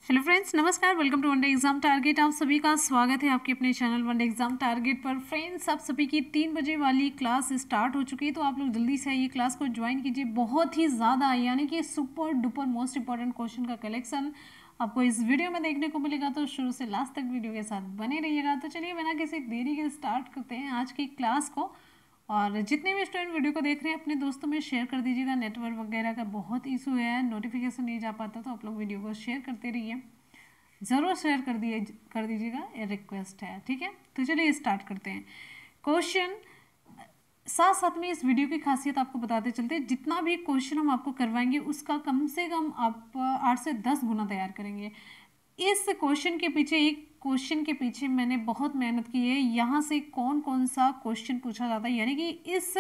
Hello friends, नमस्कार। Welcome to one day exam target. आप सभी का स्वागत है आपके अपने चैनल वनडे एग्जाम टारगेट पर। फ्रेंड्स, आप सभी की 3 बजे वाली क्लास स्टार्ट हो चुकी है, तो आप लोग जल्दी से ये क्लास को ज्वाइन कीजिए। बहुत ही ज़्यादा यानी कि super duper most important question का कलेक्शन आपको इस वीडियो में देखने को मिलेगा, तो शुरू से लास्ट तक वीडियो के साथ बने रहिएगा। तो चलिए बिना किसी देरी के स्टार्ट करते हैं आज की क्लास को। और जितने भी स्टूडेंट वीडियो को देख रहे हैं अपने दोस्तों में शेयर कर दीजिएगा। नेटवर्क वगैरह का बहुत इशू है, नोटिफिकेशन नहीं जा पाता, तो आप लोग वीडियो को शेयर करते रहिए, ज़रूर शेयर कर दीजिएगा, ये रिक्वेस्ट है, ठीक है। तो चलिए स्टार्ट करते हैं क्वेश्चन। साथ साथ में इस वीडियो की खासियत आपको बताते चलते हैं, जितना भी क्वेश्चन हम आपको करवाएंगे उसका कम से कम आप 8 से 10 गुना तैयार करेंगे। इस क्वेश्चन के पीछे, एक क्वेश्चन के पीछे मैंने बहुत मेहनत की है। यहाँ से कौन कौन सा क्वेश्चन पूछा जाता है, यानी कि इस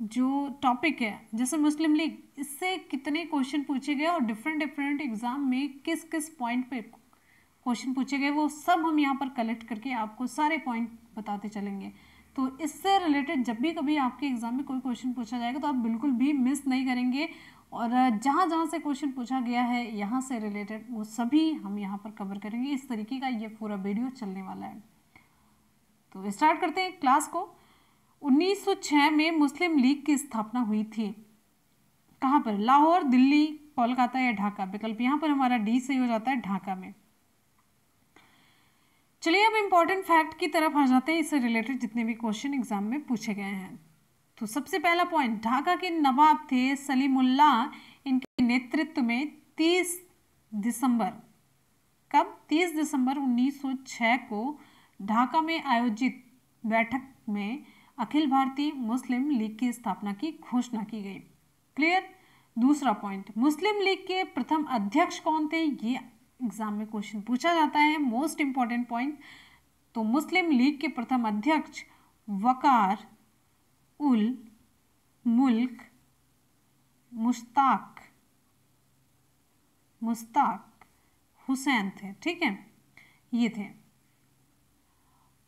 जो टॉपिक है जैसे मुस्लिम लीग, इससे कितने क्वेश्चन पूछे गए और डिफरेंट डिफरेंट एग्जाम में किस किस पॉइंट पे क्वेश्चन पूछे गए, वो सब हम यहाँ पर कलेक्ट करके आपको सारे पॉइंट बताते चलेंगे। तो इससे रिलेटेड जब भी कभी आपके एग्जाम में कोई क्वेश्चन पूछा जाएगा तो आप बिल्कुल भी मिस नहीं करेंगे, और जहाँ जहाँ से क्वेश्चन पूछा गया है यहाँ से रिलेटेड वो सभी हम यहाँ पर कवर करेंगे। इस तरीके का ये पूरा वीडियो चलने वाला है। तो स्टार्ट करते हैं क्लास को। 1906 में मुस्लिम लीग की स्थापना हुई थी। कहाँ पर? लाहौर, दिल्ली, कोलकाता या ढाका। विकल्प यहाँ पर हमारा डी सही हो जाता है, ढाका में। चलिए अब इम्पोर्टेंट फैक्ट की तरफ आ जाते हैं, इससे रिलेटेड जितने भी क्वेश्चन एग्जाम में पूछे गए हैं। तो सबसे पहला पॉइंट, ढाका के नवाब थे सलीमुल्लाह। इनके नेतृत्व में 30 दिसंबर, कब? 30 दिसंबर 1906 को ढाका में आयोजित बैठक में अखिल भारतीय मुस्लिम लीग की स्थापना की घोषणा की गई। क्लियर। दूसरा पॉइंट, मुस्लिम लीग के प्रथम अध्यक्ष कौन थे? ये एग्जाम में क्वेश्चन पूछा जाता है, मोस्ट इंपॉर्टेंट पॉइंट। तो मुस्लिम लीग के प्रथम अध्यक्ष वकार उल मुल्क मुश्ताक हुसैन थे, ठीक है, ये थे।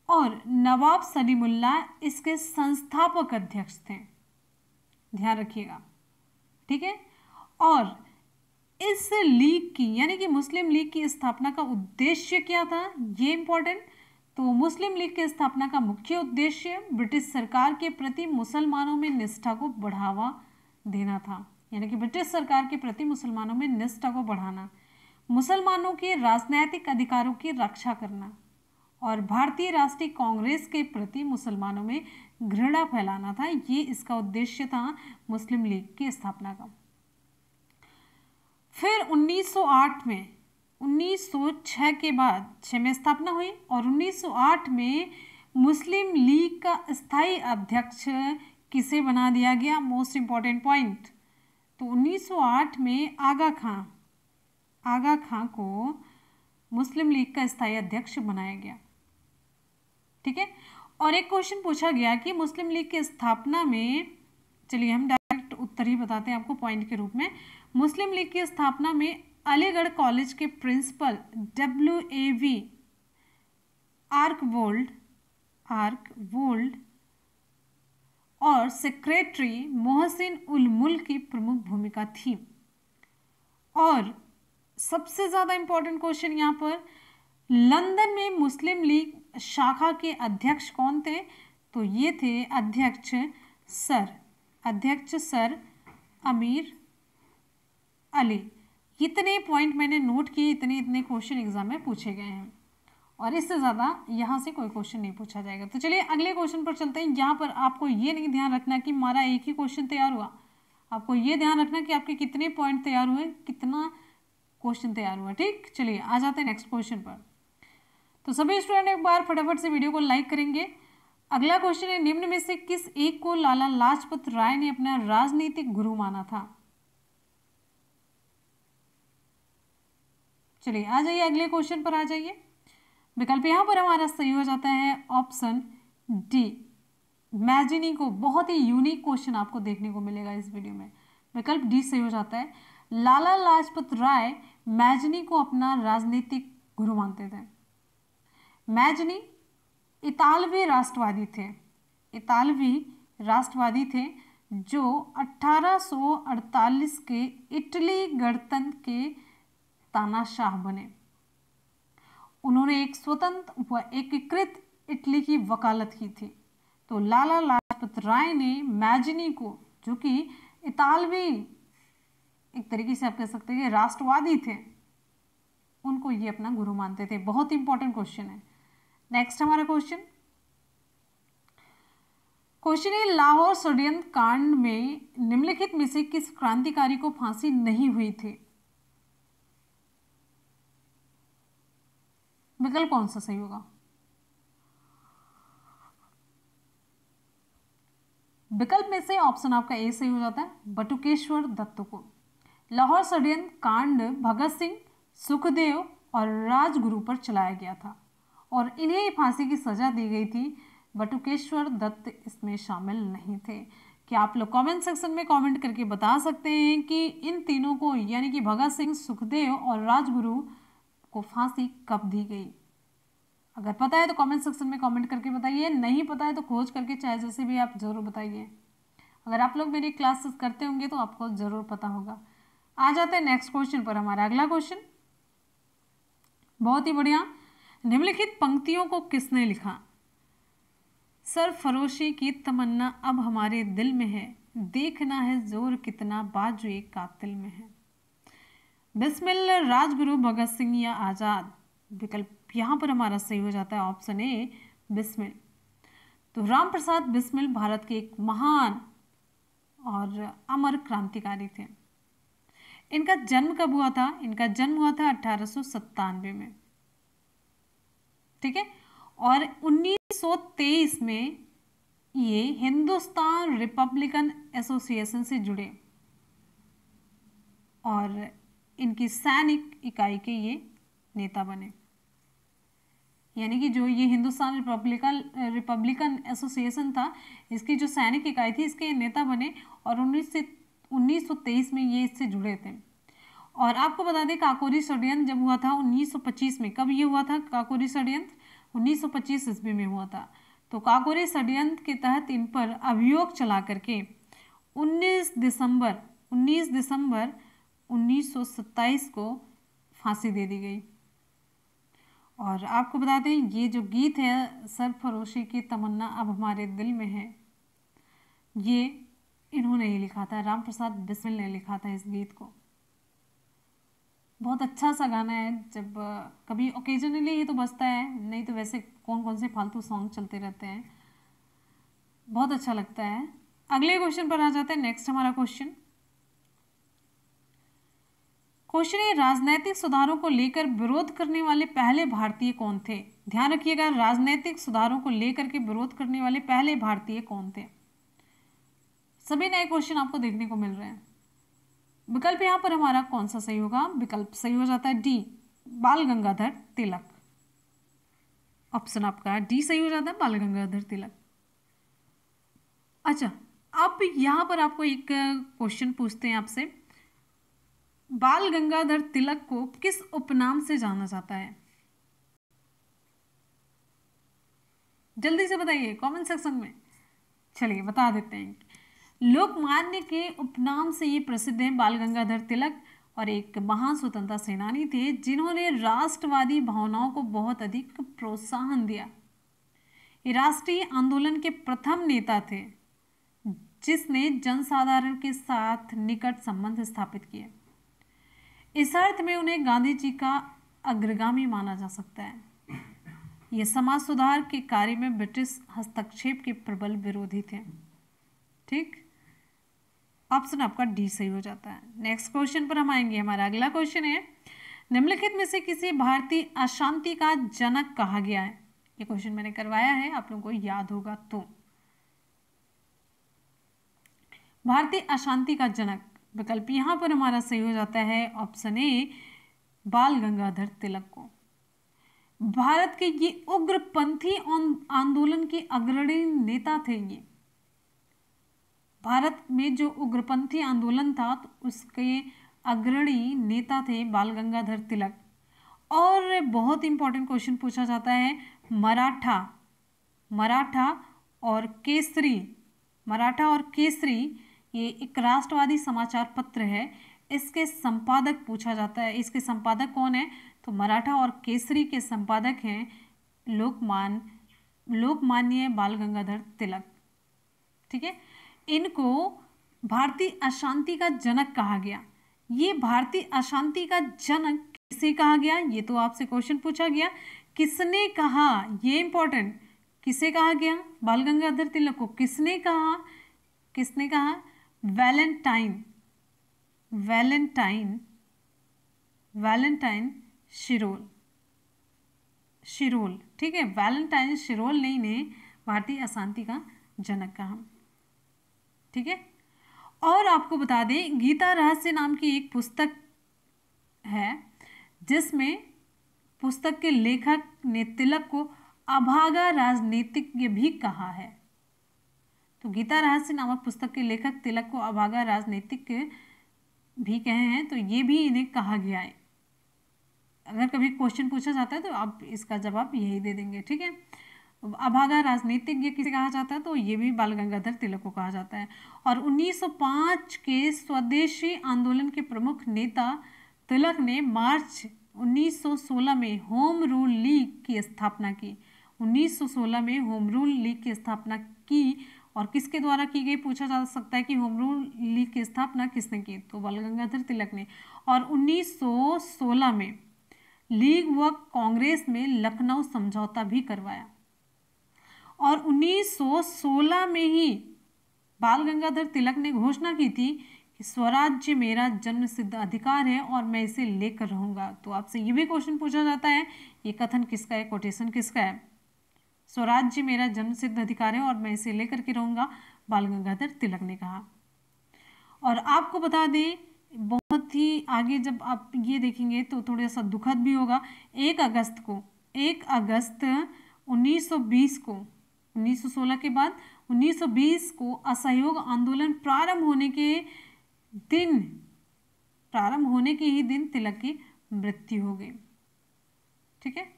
और नवाब सलीमुल्लाह इसके संस्थापक अध्यक्ष थे, ध्यान रखिएगा, ठीक है। और इस लीग की यानी कि मुस्लिम लीग की स्थापना का उद्देश्य क्या था, ये इंपॉर्टेंट। तो मुस्लिम लीग की स्थापना का मुख्य उद्देश्य ब्रिटिश सरकार के प्रति मुसलमानों में निष्ठा को बढ़ावा देना था, यानी कि ब्रिटिश सरकार के प्रति मुसलमानों में निष्ठा को बढ़ाना, मुसलमानों के राजनैतिक अधिकारों की रक्षा करना और भारतीय राष्ट्रीय कांग्रेस के प्रति मुसलमानों में घृणा फैलाना था। ये इसका उद्देश्य था मुस्लिम लीग की स्थापना का। फिर 1908 में, 1906 के बाद 6 में स्थापना हुई और 1908 में मुस्लिम लीग का स्थायी अध्यक्ष किसे बना दिया गया? Most important point. तो 1908 में आगा खां को मुस्लिम लीग का स्थायी अध्यक्ष बनाया गया, ठीक है। और एक क्वेश्चन पूछा गया कि मुस्लिम लीग की स्थापना में, चलिए हम डायरेक्ट उत्तर ही बताते हैं आपको पॉइंट के रूप में। मुस्लिम लीग की स्थापना में अलीगढ़ कॉलेज के प्रिंसिपल WAV आर्कवोल्ड और सेक्रेटरी मोहसिन उल मुल्क की प्रमुख भूमिका थी। और सबसे ज्यादा इंपॉर्टेंट क्वेश्चन यहाँ पर, लंदन में मुस्लिम लीग शाखा के अध्यक्ष कौन थे? तो ये थे अध्यक्ष सर अमीर अली। इतने पॉइंट मैंने नोट किए, इतने क्वेश्चन एग्जाम में पूछे गए हैं और इससे ज़्यादा यहाँ से कोई क्वेश्चन नहीं पूछा जाएगा। तो चलिए अगले क्वेश्चन पर चलते हैं। यहाँ पर आपको ये नहीं ध्यान रखना कि हमारा एक ही क्वेश्चन तैयार हुआ, आपको ये ध्यान रखना कि आपके कितने पॉइंट तैयार हुए, कितना क्वेश्चन तैयार हुआ, ठीक। चलिए आ जाते हैं नेक्स्ट क्वेश्चन पर। तो सभी स्टूडेंट एक बार फटाफट से वीडियो को लाइक करेंगे। अगला क्वेश्चन है, निम्न में से किस एक को लाला लाजपत राय ने अपना राजनीतिक गुरु माना था? चलिए आ जाइए अगले क्वेश्चन पर आ जाइए। विकल्प यहां पर हमारा सही हो जाता है ऑप्शन डी, मैजिनी को। बहुत ही यूनिक क्वेश्चन आपको देखने को मिलेगा इस वीडियो में, विकल्प डी सही हो जाता है। लाला लाजपत राय मैजिनी को अपना राजनीतिक गुरु मानते थे। मैजिनी इतालवी राष्ट्रवादी थे जो 1848 के इटली गणतंत्र के तानाशाह बने। उन्होंने एक स्वतंत्र व एकीकृत इटली की वकालत की थी। तो लाला लाजपत राय ने मैजिनी को, जो कि इतालवी एक तरीके से आप कह सकते हैं राष्ट्रवादी थे, उनको ये अपना गुरु मानते थे। बहुत इंपॉर्टेंट क्वेश्चन है। नेक्स्ट हमारा क्वेश्चन है लाहौर षड्यंत्र कांड में निम्नलिखित में से किस क्रांतिकारी को फांसी नहीं हुई थी? विकल्प कौन सा सही होगा? विकल्प में से ऑप्शन आपका ए सही हो जाता है, बटुकेश्वर दत्त को। लाहौर षड्यंत्र कांड भगत सिंह, सुखदेव और राजगुरु पर चलाया गया था और इन्हें फांसी की सजा दी गई थी। बटुकेश्वर दत्त इसमें शामिल नहीं थे। क्या आप लोग कमेंट सेक्शन में कमेंट करके बता सकते हैं कि इन तीनों को यानी कि भगत सिंह, सुखदेव और राजगुरु को फांसी कब दी गई? अगर पता है तो कमेंट सेक्शन में कमेंट करके बताइए, नहीं पता है तो खोज करके चाहे जैसे भी आप जरूर बताइए। अगर आप लोग मेरी क्लासेस करते होंगे तो आपको जरूर पता होगा। आ जाते हैं नेक्स्ट क्वेश्चन पर। हमारा अगला क्वेश्चन बहुत ही बढ़िया। निम्नलिखित पंक्तियों को किसने लिखा? सरफरोशी की तमन्ना अब हमारे दिल में है, देखना है जोर कितना बाजुए कातिल में है। बिस्मिल, राजगुरु, भगत सिंह या आजाद? विकल्प यहाँ पर हमारा सही हो जाता है ऑप्शन ए, बिस्मिल। तो राम प्रसाद बिस्मिल भारत के एक महान और अमर क्रांतिकारी थे। इनका जन्म कब हुआ था? इनका जन्म हुआ था 1897 में, ठीक है। और 1923 में ये हिंदुस्तान रिपब्लिकन एसोसिएशन से जुड़े और इनकी सैनिक इकाई के ये नेता बने। यानी कि जो ये हिंदुस्तान रिपब्लिकन एसोसिएशन था, इसकी जो सैनिक इकाई थी, इसके नेता बने और 1923 में ये इससे जुड़े थे। और आपको बता दें काकोरी षड्यंत्र जब हुआ था 1925 में, कब ये हुआ था काकोरी षड्यंत्र? 1925 ईस्वी में हुआ था। तो काकोरी षड्यंत्र के तहत इन पर अभियोग चला करके 19 दिसंबर 1927 को फांसी दे दी गई। और आपको बता दें ये जो गीत है सरफरोशी की तमन्ना अब हमारे दिल में है, ये इन्होंने ही लिखा था, राम प्रसाद बिस्मिल ने लिखा था इस गीत को। बहुत अच्छा सा गाना है, जब कभी ओकेजनली ये तो बजता है, नहीं तो वैसे कौन कौन से फालतू सॉन्ग चलते रहते हैं, बहुत अच्छा लगता है। अगले क्वेश्चन पर आ जाते हैं। नेक्स्ट हमारा क्वेश्चन है राजनैतिक सुधारों को लेकर विरोध करने वाले पहले भारतीय कौन थे? ध्यान रखिएगा, राजनैतिक सुधारों को लेकर के विरोध करने वाले पहले भारतीय कौन थे? सभी नए क्वेश्चन आपको देखने को मिल रहे हैं। विकल्प यहां पर हमारा कौन सा सही होगा? विकल्प सही हो जाता है डी, बाल गंगाधर तिलक। ऑप्शन आपका डी सही हो जाता है, बाल गंगाधर तिलक। अच्छा, अब यहां पर आपको एक क्वेश्चन पूछते हैं आपसे, बाल गंगाधर तिलक को किस उपनाम से जाना जाता है? जल्दी से बताइए कमेंट सेक्शन में। चलिए बता देते हैं। लोकमान्य के उपनाम से ये प्रसिद्ध हैं बाल गंगाधर तिलक, और एक महान स्वतंत्रता सेनानी थे जिन्होंने राष्ट्रवादी भावनाओं को बहुत अधिक प्रोत्साहन दिया। ये राष्ट्रीय आंदोलन के प्रथम नेता थे जिसने जनसाधारण के साथ निकट संबंध स्थापित किए। इस अर्थ में उन्हें गांधी जी का अग्रगामी माना जा सकता है। ये समाज सुधार के कार्य में ब्रिटिश हस्तक्षेप के प्रबल विरोधी थे। ठीक, ऑप्शन आपका डी सही हो जाता है। नेक्स्ट क्वेश्चन पर हम आएंगे। हमारा अगला क्वेश्चन है, निम्नलिखित में से किसी भारतीय अशांति का जनक कहा गया है? ये क्वेश्चन मैंने करवाया है, आप लोगों को याद होगा तो। भारतीय अशांति का जनक, विकल्प यहां पर हमारा सही हो जाता है ऑप्शन ए, बाल गंगाधर तिलक को। भारत के ये उग्रपंथी आंदोलन के अग्रणी नेता थे। ये भारत में जो उग्रपंथी आंदोलन था तो उसके अग्रणी नेता थे बाल गंगाधर तिलक। और बहुत इंपॉर्टेंट क्वेश्चन पूछा जाता है, मराठा और केसरी ये एक राष्ट्रवादी समाचार पत्र है। इसके संपादक पूछा जाता है। इसके संपादक कौन है? तो मराठा और केसरी के संपादक हैं लोकमान्य बाल गंगाधर तिलक। ठीक है, इनको भारतीय अशांति का जनक कहा गया। ये भारतीय अशांति का जनक किसे कहा गया? ये तो आपसे क्वेश्चन पूछा गया, किसने कहा? ये इंपॉर्टेंट, किसे कहा गया? बाल गंगाधर तिलक को किसने कहा? किसने कहा? वैलेंटाइन शिरोल। ठीक है, वैलेंटाइन शिरोल ने इन्हें भारतीय अशांति का जनक कहा। ठीक है, और आपको बता दें गीता रहस्य नाम की एक पुस्तक है जिसमें पुस्तक के लेखक ने तिलक को अभागा राजनीतिज्ञ भी कहा है। तो गीता रहस्य नामक पुस्तक के लेखक तिलक को अभागा राजनीतिज्ञ भी कहे हैं, तो ये भी इन्हें कहा गया है। अगर कभी क्वेश्चन पूछा जाता है तो आप इसका जवाब यही दे देंगे। ठीक है, अभागा राजनीतिज्ञ किसे कहा जाता है? तो ये भी बाल गंगाधर तिलक को कहा जाता है। और 1905 के स्वदेशी आंदोलन के प्रमुख नेता तिलक ने मार्च 1916 में होम रूल लीग की स्थापना की। 1916 में होम रूल लीग की स्थापना की, और किसके द्वारा की गई? पूछा जा सकता है कि होम रूल लीग की स्थापना किसने की? तो बाल गंगाधर तिलक ने। और 1916 में लीग व कांग्रेस में लखनऊ समझौता भी करवाया। और 1916 में ही बाल गंगाधर तिलक ने घोषणा की थी कि स्वराज्य मेरा जन्म सिद्ध अधिकार है और मैं इसे लेकर रहूंगा। तो आपसे ये भी क्वेश्चन पूछा जाता है, ये कथन किसका है, कोटेशन किसका है? स्वराज्य मेरा जन्म सिद्ध अधिकार है और मैं इसे लेकर के रहूंगा, बाल गंगाधर तिलक ने कहा। और आपको बता दें, बहुत ही आगे जब आप ये देखेंगे तो थोड़ा सा दुखद भी होगा। 1 अगस्त 1920 को, 1916 के बाद 1920 को असहयोग आंदोलन प्रारंभ होने के ही दिन तिलक की मृत्यु हो गई। ठीक है,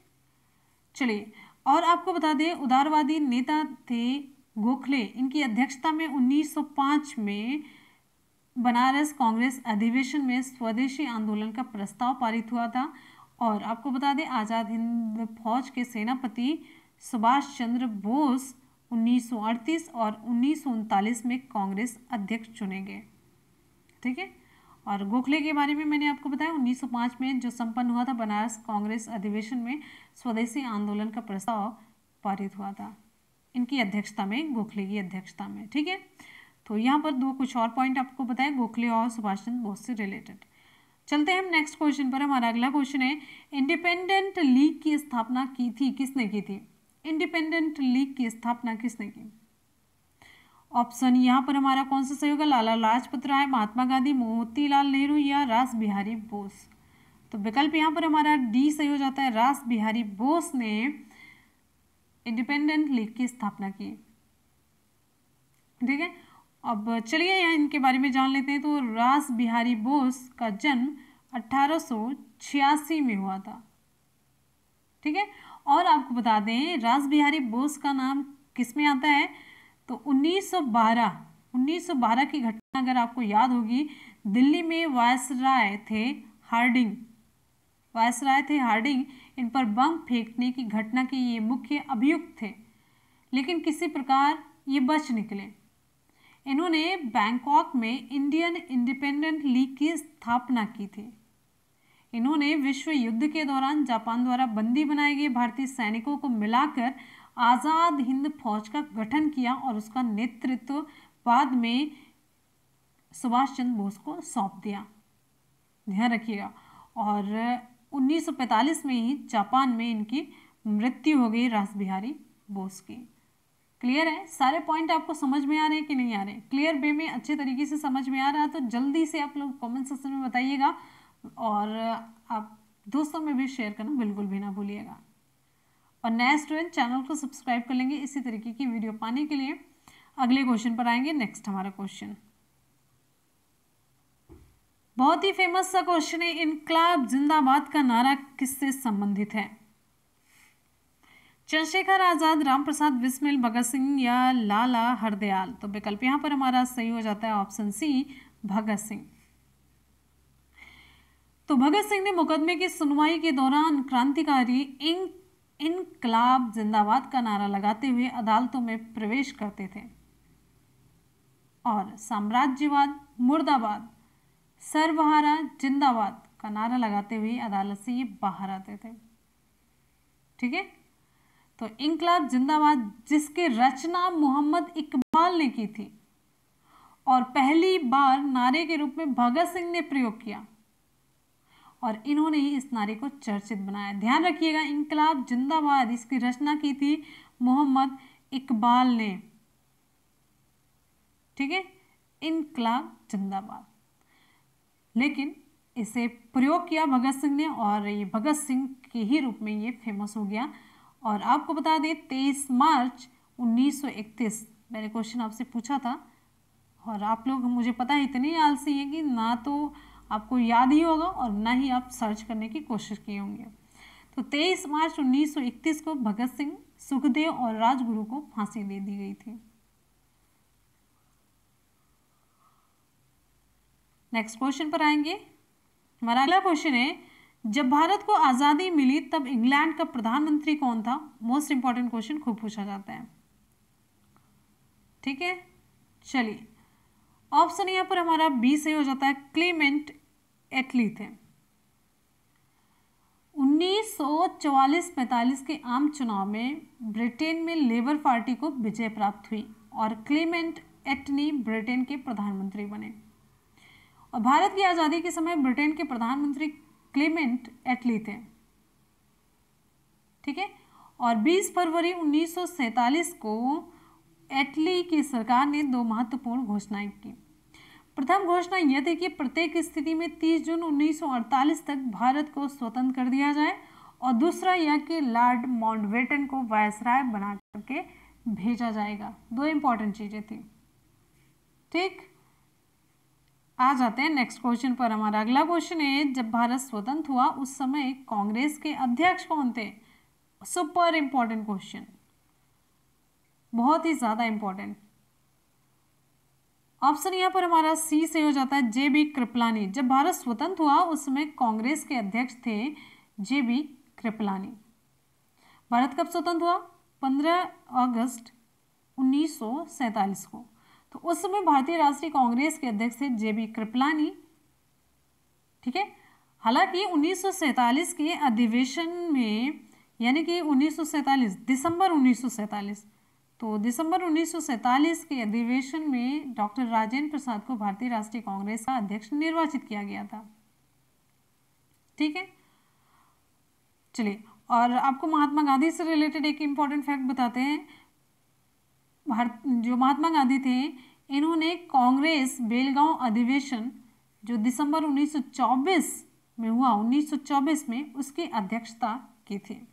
चलिए, और आपको बता दें उदारवादी नेता थे गोखले। इनकी अध्यक्षता में 1905 में बनारस कांग्रेस अधिवेशन में स्वदेशी आंदोलन का प्रस्ताव पारित हुआ था। और आपको बता दें आज़ाद हिंद फौज के सेनापति सुभाष चंद्र बोस 1938 और 1939 में कांग्रेस अध्यक्ष चुने गए। ठीक है, और गोखले के बारे में मैंने आपको बताया 1905 में जो संपन्न हुआ था बनारस कांग्रेस अधिवेशन में स्वदेशी आंदोलन का प्रस्ताव पारित हुआ था इनकी अध्यक्षता में, गोखले की अध्यक्षता में। ठीक है, तो यहाँ पर कुछ और पॉइंट आपको बताए गोखले और सुभाष चंद्र बोस से रिलेटेड। चलते हैं हम नेक्स्ट क्वेश्चन पर। हमारा अगला क्वेश्चन है, इंडिपेंडेंट लीग की स्थापना की थी, किसने की थी? इंडिपेंडेंट लीग की स्थापना किसने की? ऑप्शन यहाँ पर हमारा कौन सा सही होगा? लाला लाजपत राय, महात्मा गांधी, मोतीलाल नेहरू या रास बिहारी बोस। तो विकल्प यहाँ पर हमारा डी सही हो जाता है, रास बिहारी बोस ने इंडिपेंडेंट लीग की स्थापना की। ठीक है, अब चलिए यहाँ इनके बारे में जान लेते हैं। तो रास बिहारी बोस का जन्म 1886 में हुआ था। ठीक है, और आपको बता दें रास बिहारी बोस का नाम किस में आता है? तो 1912 की घटना अगर आपको याद होगी, दिल्ली में वायसराय थे हार्डिंग इन पर बम फेंकने की घटना के ये मुख्य अभियुक्त थे, लेकिन किसी प्रकार ये बच निकले। इन्होंने बैंकॉक में इंडियन इंडिपेंडेंट लीग की स्थापना की थी। इन्होंने विश्व युद्ध के दौरान जापान द्वारा बंदी बनाए गए भारतीय सैनिकों को मिलाकर आज़ाद हिंद फौज का गठन किया और उसका नेतृत्व बाद में सुभाष चंद्र बोस को सौंप दिया, ध्यान रखिएगा। और 1945 में ही जापान में इनकी मृत्यु हो गई रास बिहारी बोस की। क्लियर है? सारे पॉइंट आपको समझ में आ रहे हैं कि नहीं आ रहे? क्लियर वे में अच्छे तरीके से समझ में आ रहा है तो जल्दी से आप लोग कमेंट सेक्शन में बताइएगा, और आप दोस्तों में भी शेयर करना बिल्कुल भी ना भूलिएगा। और नए स्टूडेंट चैनल को सब्सक्राइब कर लेंगे इसी तरीके की वीडियो पाने के लिए। अगले क्वेश्चन पर आएंगे। नेक्स्ट हमारा क्वेश्चन बहुत ही फेमस सा क्वेश्चन है, इनकलाब जिंदाबाद का नारा किससे संबंधित है? चंद्रशेखर आजाद, राम प्रसाद बिस्मिल, भगत सिंह या लाला हरदयाल। तो विकल्प यहाँ पर हमारा सही हो जाता है ऑप्शन सी, भगत सिंह। तो भगत सिंह ने मुकदमे की सुनवाई के दौरान क्रांतिकारी इनकलाब जिंदाबाद का नारा लगाते हुए अदालतों में प्रवेश करते थे और साम्राज्यवाद मुर्दाबाद, सर्वहारा जिंदाबाद का नारा लगाते हुए अदालत से ये बाहर आते थे। ठीक है, तो इनकलाब जिंदाबाद जिसकी रचना मोहम्मद इकबाल ने की थी और पहली बार नारे के रूप में भगत सिंह ने प्रयोग किया और इन्होंने ही इस नारे को चर्चित बनाया। ध्यान रखिएगा, इनकलाब जिंदाबाद इसकी रचना की थी मोहम्मद इकबाल ने। ठीक है, इनकलाब जिंदाबाद, लेकिन इसे प्रयोग किया भगत सिंह ने और ये भगत सिंह के ही रूप में ये फेमस हो गया। और आपको बता दें 23 मार्च 1931 मैंने क्वेश्चन आपसे पूछा था और आप लोग, मुझे पता है इतने आलसी हैं कि ना तो आपको याद ही होगा और ना ही आप सर्च करने की कोशिश किए होंगे। तो 23 मार्च 1931 को भगत सिंह, सुखदेव और राजगुरु को फांसी दे दी गई थी। नेक्स्ट क्वेश्चन पर आएंगे। हमारा अगला क्वेश्चन है, जब भारत को आज़ादी मिली तब इंग्लैंड का प्रधानमंत्री कौन था? मोस्ट इंपॉर्टेंट क्वेश्चन, खूब पूछा जाता है। ठीक है, चलिए ऑप्शन यहाँ पर हमारा बी सही हो जाता है, क्लेमेंट एटली थे। 1944-45 के आम चुनाव में ब्रिटेन में लेबर पार्टी को विजय प्राप्त हुई और क्लेमेंट एटली ब्रिटेन के प्रधानमंत्री बने। और भारत की आज़ादी के समय ब्रिटेन के प्रधानमंत्री क्लेमेंट एटली थे। ठीक है, और 20 फरवरी 1947 को एटली की सरकार ने 2 महत्वपूर्ण घोषणाएं की। प्रथम घोषणा यह थी कि प्रत्येक स्थिति में 30 जून 1948 तक भारत को स्वतंत्र कर दिया जाए और दूसरा यह कि लॉर्ड माउंटबेटन को वायसराय बना करके भेजा जाएगा। 2 इंपॉर्टेंट चीजें थी। ठीक, आ जाते हैं नेक्स्ट क्वेश्चन पर। हमारा अगला क्वेश्चन है, जब भारत स्वतंत्र हुआ उस समय कांग्रेस के अध्यक्ष कौन थे? सुपर इंपॉर्टेंट क्वेश्चन, बहुत ही ज्यादा इंपॉर्टेंट। ऑप्शन यहाँ पर हमारा सी से हो जाता है, जे.बी. कृपलानी। जब भारत स्वतंत्र हुआ उस समय कांग्रेस के अध्यक्ष थे जे.बी. कृपलानी। भारत कब स्वतंत्र हुआ? 15 अगस्त 1947 को। तो उस समय भारतीय राष्ट्रीय कांग्रेस के अध्यक्ष थे जे.बी. कृपलानी। ठीक है, हालांकि 1947 के अधिवेशन में, यानी कि 1947 दिसंबर 1947, तो दिसंबर 1947 के अधिवेशन में डॉक्टर राजेंद्र प्रसाद को भारतीय राष्ट्रीय कांग्रेस का अध्यक्ष निर्वाचित किया गया था। ठीक है, चलिए, और आपको महात्मा गांधी से रिलेटेड एक इंपॉर्टेंट फैक्ट बताते हैं। जो महात्मा गांधी थे, इन्होंने कांग्रेस बेलगांव अधिवेशन जो दिसंबर 1924 में हुआ, 1924 में, उसकी अध्यक्षता की थी।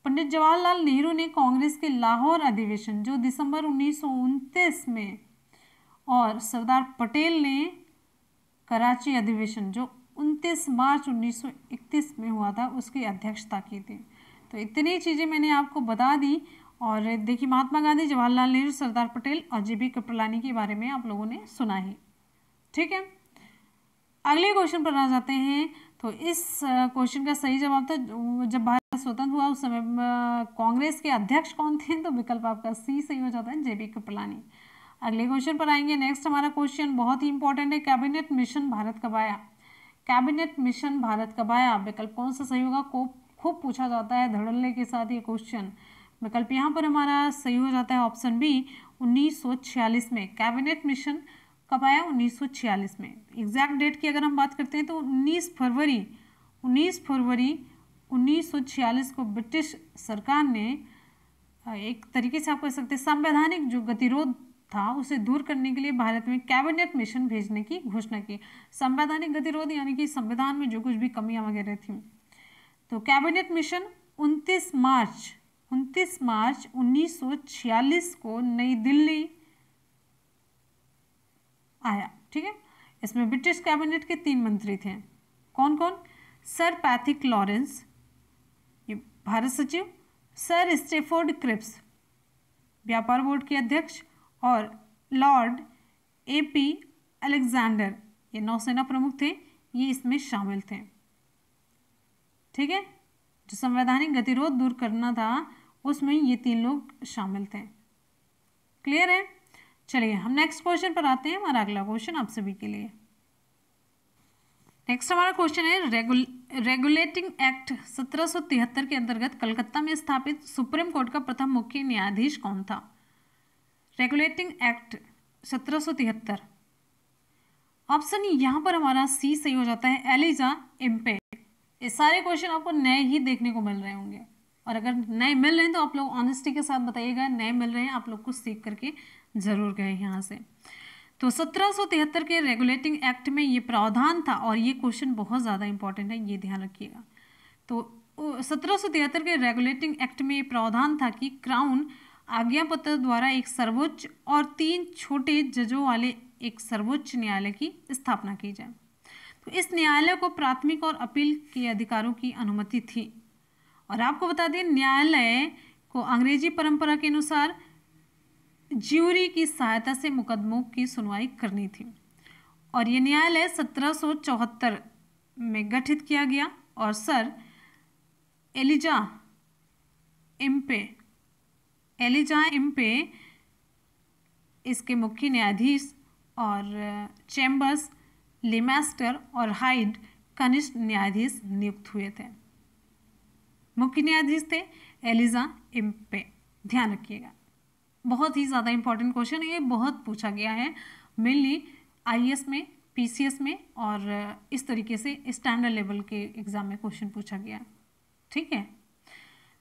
पंडित जवाहरलाल नेहरू ने कांग्रेस के लाहौर अधिवेशन जो दिसंबर 1929 में और सरदार पटेल ने कराची अधिवेशन जो 29 मार्च 1931 में हुआ था, उसकी अध्यक्षता की थी। तो इतनी चीज़ें मैंने आपको बता दी। और देखिए, महात्मा गांधी, जवाहरलाल नेहरू, सरदार पटेल और जे.बी. कृपलानी के बारे में आप लोगों ने सुना ही। ठीक है, अगले क्वेश्चन पर आ जाते हैं। तो इस क्वेश्चन का सही जवाब था, जब भारत स्वतंत्र हुआ उस समय कांग्रेस के अध्यक्ष कौन थे? तो विकल्प आपका सी सही हो जाता है, जे.बी. कृपलानी। अगले क्वेश्चन पर आएंगे। नेक्स्ट हमारा क्वेश्चन बहुत ही इंपॉर्टेंट है, कैबिनेट मिशन भारत कब आया? कैबिनेट मिशन भारत कब आया? विकल्प कौन सा सही होगा? खूब पूछा जाता है धड़ल्ले के साथ ये क्वेश्चन। विकल्प यहाँ पर हमारा सही हो जाता है ऑप्शन बी, 1946 में। कैबिनेट मिशन कब आया? 1946 में। एग्जैक्ट डेट की अगर हम बात करते हैं तो 19 फरवरी 1946 को ब्रिटिश सरकार ने एक तरीके से आप कह सकते हैं संवैधानिक जो गतिरोध था उसे दूर करने के लिए भारत में कैबिनेट मिशन भेजने की घोषणा की। संवैधानिक गतिरोध यानी कि संविधान में जो कुछ भी कमियां वगैरह थी। तो कैबिनेट मिशन 29 मार्च 1946 को नई दिल्ली आया। ठीक है, इसमें ब्रिटिश कैबिनेट के 3 मंत्री थे। कौन कौन? सर पैथिक लॉरेंस, ये भारत सचिव, सर स्टेफोर्ड क्रिप्स, व्यापार बोर्ड के अध्यक्ष, और लॉर्ड ए.पी. अलेक्जेंडर, ये नौसेना प्रमुख थे। ये इसमें शामिल थे। ठीक है, जो संवैधानिक गतिरोध दूर करना था उसमें ये 3 लोग शामिल थे। क्लियर है? चलिए हम नेक्स्ट क्वेश्चन पर आते हैं। हमारा अगला क्वेश्चन आप सभी के लिए। नेक्स्ट हमारा क्वेश्चन है रेगुलेटिंग एक्ट 1773 के अंतर्गत कलकत्ता में स्थापित सुप्रीम कोर्ट का प्रथम मुख्य न्यायाधीश कौन था? रेगुलेटिंग एक्ट 1773, ऑप्शन यहाँ पर हमारा सी सही हो जाता है, एलिजा इम्पे। ये सारे क्वेश्चन आपको नए ही देखने को मिल रहे होंगे, और अगर नए मिल रहे हैं तो आप लोग ऑनेस्टी के साथ बताइएगा, नए मिल रहे हैं आप लोग कुछ सीख करके जरूर गए यहाँ से। तो 1773 के रेगुलेटिंग एक्ट में ये प्रावधान था, और ये क्वेश्चन बहुत ज़्यादा इंपॉर्टेंट है, ये ध्यान रखिएगा। तो 1773 के रेगुलेटिंग एक्ट में ये प्रावधान था कि क्राउन आज्ञा पत्र द्वारा एक सर्वोच्च और 3 छोटे जजों वाले एक सर्वोच्च न्यायालय की स्थापना की जाए। तो इस न्यायालय को प्राथमिक और अपील के अधिकारों की अनुमति थी। और आपको बता दें, न्यायालय को अंग्रेजी परंपरा के अनुसार ज्यूरी की सहायता से मुकदमों की सुनवाई करनी थी। और ये न्यायालय 1774 में गठित किया गया, और सर एलिजा इम्पे इसके मुख्य न्यायाधीश, और चैम्बर्स, लेमास्टर और हाइड कनिष्ठ न्यायाधीश नियुक्त हुए थे। मुख्य न्यायाधीश थे एलिजा इम्पे, ध्यान रखिएगा। बहुत ही ज़्यादा इंपॉर्टेंट क्वेश्चन है, ये बहुत पूछा गया है मेनली आईएएस में, पीसीएस में, और इस तरीके से स्टैंडर्ड लेवल के एग्जाम में क्वेश्चन पूछा गया। ठीक है,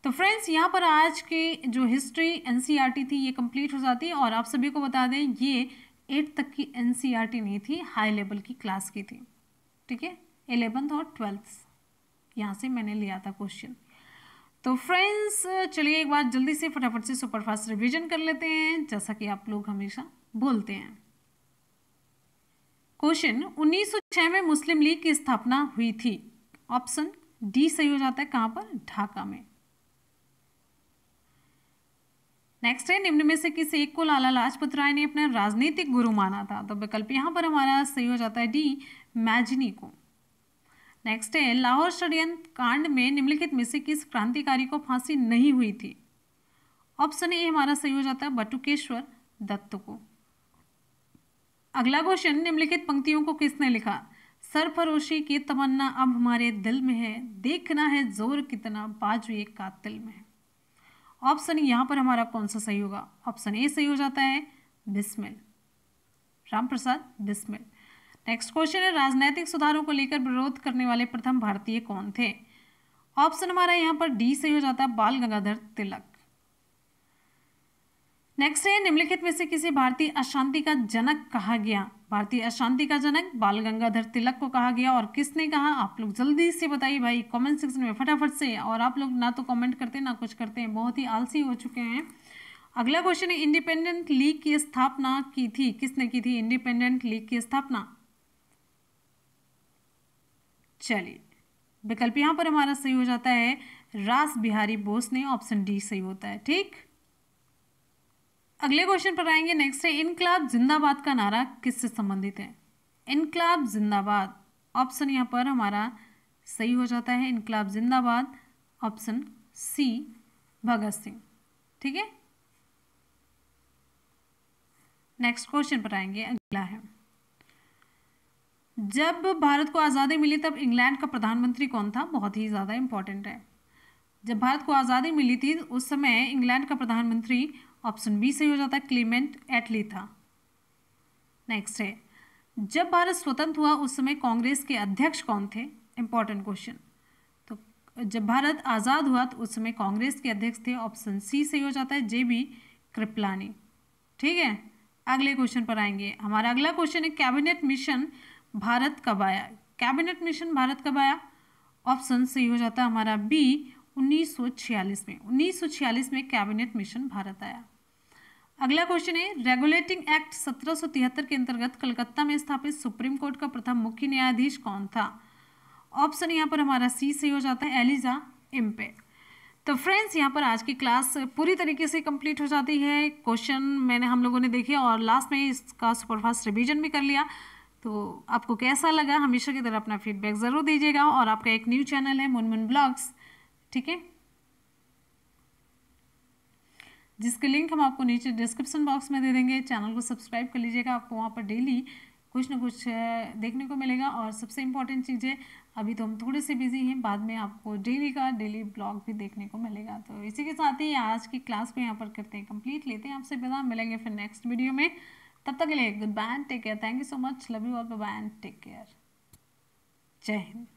तो फ्रेंड्स यहाँ पर आज की जो हिस्ट्री एनसीईआरटी थी ये कंप्लीट हो जाती है। और आप सभी को बता दें, ये 8th तक की एनसीईआरटी नहीं थी, हाई लेवल की क्लास की थी। ठीक है, 11th और 12th यहाँ से मैंने लिया था क्वेश्चन। तो फ्रेंड्स चलिए एक बार जल्दी से फटाफट से सुपरफास्ट रिवीजन कर लेते हैं, जैसा कि आप लोग हमेशा बोलते हैं। क्वेश्चन, 1906 में मुस्लिम लीग की स्थापना हुई थी। ऑप्शन डी सही हो जाता है, कहां पर? ढाका में। नेक्स्ट है, निम्न में से किस एक को लाला लाजपत राय ने अपना राजनीतिक गुरु माना था? तो विकल्प यहां पर हमारा सही हो जाता है डी, मैजिनी को। नेक्स्ट है, लाहौर षड्यंत्र कांड में निम्नलिखित में से किस क्रांतिकारी को फांसी नहीं हुई थी? ऑप्शन ए हमारा सही हो जाता है बटुकेश्वर दत्त को। अगला क्वेश्चन, निम्नलिखित पंक्तियों को किसने लिखा? सरफरोशी की तमन्ना अब हमारे दिल में है, देखना है जोर कितना बाजुए कातिल में है। ऑप्शन यहाँ पर हमारा कौन सा सही होगा? ऑप्शन ए सही हो जाता है, बिस्मिल, राम प्रसाद बिस्मिल। नेक्स्ट क्वेश्चन है, राजनीतिक सुधारों को लेकर विरोध करने वाले प्रथम भारतीय कौन थे? ऑप्शन हमारा यहाँ पर डी सही हो जाता है, बाल गंगाधर तिलक। नेक्स्ट है, निम्नलिखित में से किसी भारतीय अशांति का जनक कहा गया? भारतीय अशांति का जनक बाल गंगाधर तिलक को कहा गया, और किसने कहा? आप लोग जल्दी से बताइए भाई कमेंट सेक्शन में फटाफट से। और आप लोग ना तो कमेंट करते ना कुछ करते हैं, बहुत ही आलसी हो चुके हैं। अगला क्वेश्चन है, इंडिपेंडेंट लीग की स्थापना की थी, किसने की थी इंडिपेंडेंट लीग की स्थापना? चलिए विकल्प यहाँ पर हमारा सही हो जाता है रास बिहारी बोस ने, ऑप्शन डी सही होता है। ठीक, अगले क्वेश्चन पर आएंगे। नेक्स्ट है, इनकलाब जिंदाबाद का नारा किससे संबंधित है? इनकलाब जिंदाबाद, ऑप्शन यहाँ पर हमारा सही हो जाता है इनकलाब जिंदाबाद, ऑप्शन सी भगत सिंह। ठीक है, नेक्स्ट क्वेश्चन पर आएंगे। अगला है, जब भारत को आज़ादी मिली तब इंग्लैंड का प्रधानमंत्री कौन था? बहुत ही ज़्यादा इंपॉर्टेंट है। जब भारत को आज़ादी मिली थी उस समय इंग्लैंड का प्रधानमंत्री, ऑप्शन बी सही हो जाता है, क्लीमेंट एटली था। नेक्स्ट है, जब भारत स्वतंत्र हुआ उस समय कांग्रेस के अध्यक्ष कौन थे? Important question. तो जब भारत आज़ाद हुआ तो उस समय कांग्रेस के अध्यक्ष थे, ऑप्शन सी सही हो जाता है, जेबी कृपलानी। ठीक है, अगले क्वेश्चन पर आएंगे। हमारा अगला क्वेश्चन है, कैबिनेट मिशन भारत कब आया? कैबिनेट मिशन भारत कब आया? ऑप्शन सही हो जाता है हमारा बी, 1946 में। 1946 में कैबिनेट मिशन भारत आया। अगला क्वेश्चन है, रेगुलेटिंग एक्ट 1773 के अंतर्गत कलकत्ता में स्थापित सुप्रीम कोर्ट का प्रथम मुख्य न्यायाधीश कौन था? ऑप्शन यहाँ पर हमारा सी सही हो जाता है, एलिजा इम्पे। तो फ्रेंड्स यहाँ पर आज की क्लास पूरी तरीके से कंप्लीट हो जाती है। क्वेश्चन हम लोगों ने देखे और लास्ट में इसका सुपरफास्ट रिवीजन भी कर लिया। तो आपको कैसा लगा हमेशा की तरह अपना फीडबैक ज़रूर दीजिएगा। और आपका एक न्यू चैनल है मुनमुन ब्लॉग्स, ठीक है, जिसके लिंक हम आपको नीचे डिस्क्रिप्शन बॉक्स में दे देंगे। चैनल को सब्सक्राइब कर लीजिएगा, आपको वहाँ पर डेली कुछ ना कुछ देखने को मिलेगा। और सबसे इम्पॉर्टेंट चीज़ है, अभी तो हम थोड़े से बिजी हैं, बाद में आपको डेली ब्लॉग भी देखने को मिलेगा। तो इसी के साथ ही आज की क्लास को यहाँ पर करते हैं कंप्लीट, लेते हैं आपसे विदा, मिलेंगे फिर नेक्स्ट वीडियो में। तब तक के लिए good bye, take care, thank you so much, love you all, bye bye and take care, जय हिंद।